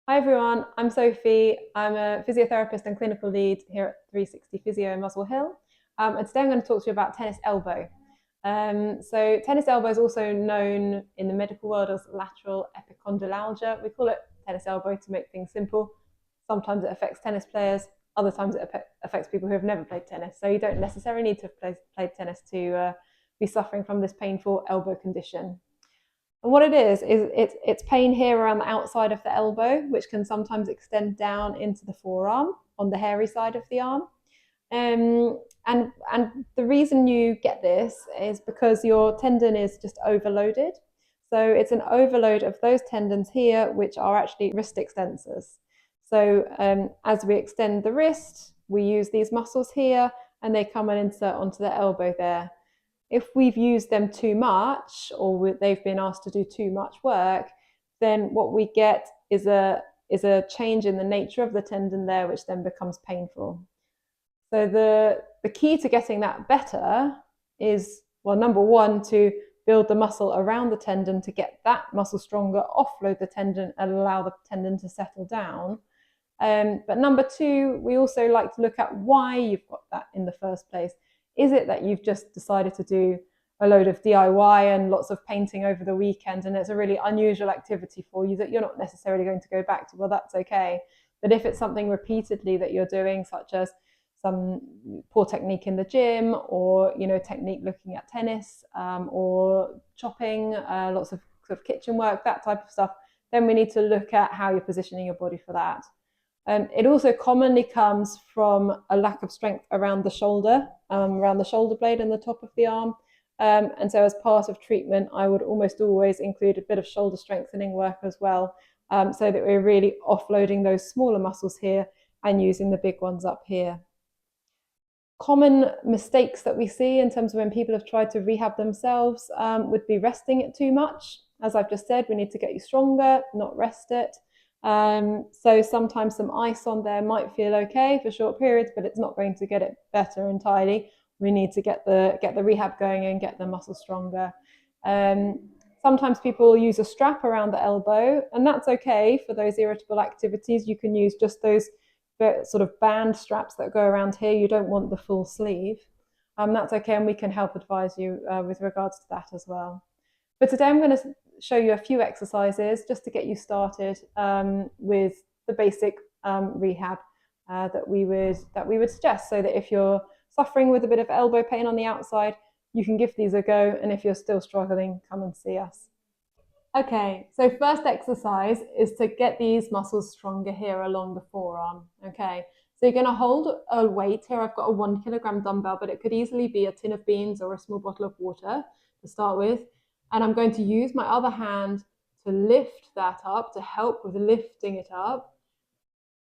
Hi everyone, I'm Sophie. I'm a physiotherapist and clinical lead here at 360 Physio in Muswell Hill. And today I'm going to talk to you about tennis elbow. So tennis elbow is also known in the medical world as lateral epicondylalgia. We call it tennis elbow to make things simple. Sometimes it affects tennis players, other times it affects people who have never played tennis. So you don't necessarily need to have played tennis to be suffering from this painful elbow condition. And what it is it's pain here around the outside of the elbow, which can sometimes extend down into the forearm on the hairy side of the arm. And the reason you get this is because your tendon is just overloaded. So it's an overload of those tendons here, which are actually wrist extensors. So as we extend the wrist, we use these muscles here, and they come and insert onto the elbow there. If we've used them too much, or they've been asked to do too much work, then what we get is a change in the nature of the tendon there, which then becomes painful. So the key to getting that better is, well, number one, to build the muscle around the tendon to get that muscle stronger, offload the tendon, and allow the tendon to settle down. But number two, we also like to look at why you've got that in the first place. Is it that you've just decided to do a load of DIY and lots of painting over the weekend, and it's a really unusual activity for you that you're not necessarily going to go back to? Well, that's okay. But if it's something repeatedly that you're doing, such as some poor technique in the gym, or technique looking at tennis, or chopping, lots of sort of kitchen work, that type of stuff, then we need to look at how you're positioning your body for that. It also commonly comes from a lack of strength around the shoulder blade and the top of the arm. And so as part of treatment, I would almost always include a bit of shoulder strengthening work as well, so that we're really offloading those smaller muscles here and using the big ones up here. Common mistakes that we see in terms of when people have tried to rehab themselves would be resting it too much. As I've just said, we need to get you stronger, not rest it. So sometimes some ice on there might feel okay for short periods, but it's not going to get it better entirely. We need to get the rehab going and get the muscle stronger. Sometimes people use a strap around the elbow, and that's okay for those irritable activities. You can use just those sort of band straps that go around here. You don't want the full sleeve. That's okay, and we can help advise you with regards to that as well. But today I'm going to show you a few exercises just to get you started with the basic rehab that we would suggest, so that if you're suffering with a bit of elbow pain on the outside, you can give these a go, and if you're still struggling, come and see us. Okay, so first exercise is to get these muscles stronger here along the forearm. Okay, so you're going to hold a weight here. I've got a 1 kilogram dumbbell, but it could easily be a tin of beans or a small bottle of water to start with. And I'm going to use my other hand to lift that up, to help with lifting it up.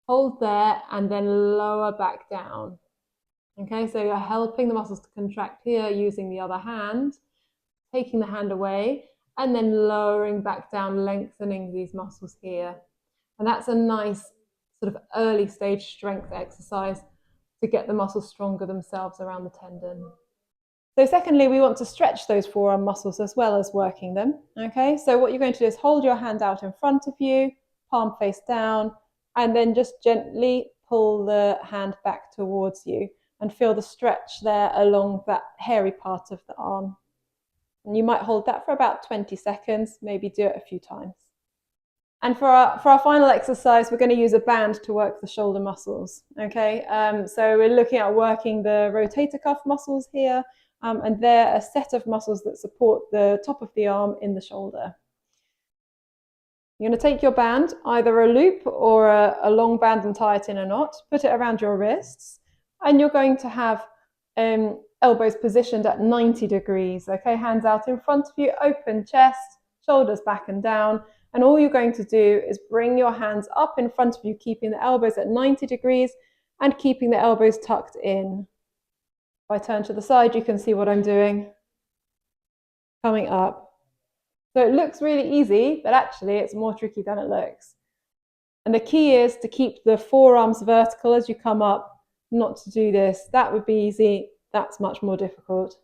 Hold there and then lower back down. Okay, so you're helping the muscles to contract here using the other hand, taking the hand away, and then lowering back down, lengthening these muscles here. And that's a nice sort of early stage strength exercise to get the muscles stronger themselves around the tendon. So secondly, we want to stretch those forearm muscles as well as working them. Okay, so what you're going to do is hold your hand out in front of you, palm face down, and then just gently pull the hand back towards you and feel the stretch there along that hairy part of the arm. And you might hold that for about 20 seconds, maybe do it a few times. And for our final exercise, we're going to use a band to work the shoulder muscles. Okay, so we're looking at working the rotator cuff muscles here, and they're a set of muscles that support the top of the arm in the shoulder. You're going to take your band, either a loop or a long band, and tie it in a knot, put it around your wrists, and you're going to have elbows positioned at 90 degrees. Okay, hands out in front of you, open chest, shoulders back and down. And all you're going to do is bring your hands up in front of you, keeping the elbows at 90 degrees and keeping the elbows tucked in. If I turn to the side, you can see what I'm doing. Coming up. So it looks really easy, but actually it's more tricky than it looks. And the key is to keep the forearms vertical as you come up, not to do this. That would be easy. That's much more difficult.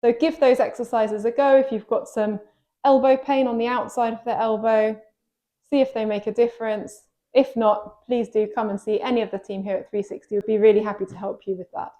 So give those exercises a go if you've got some elbow pain on the outside of the elbow. see if they make a difference. If not, please do come and see any of the team here at 360. We'd be really happy to help you with that.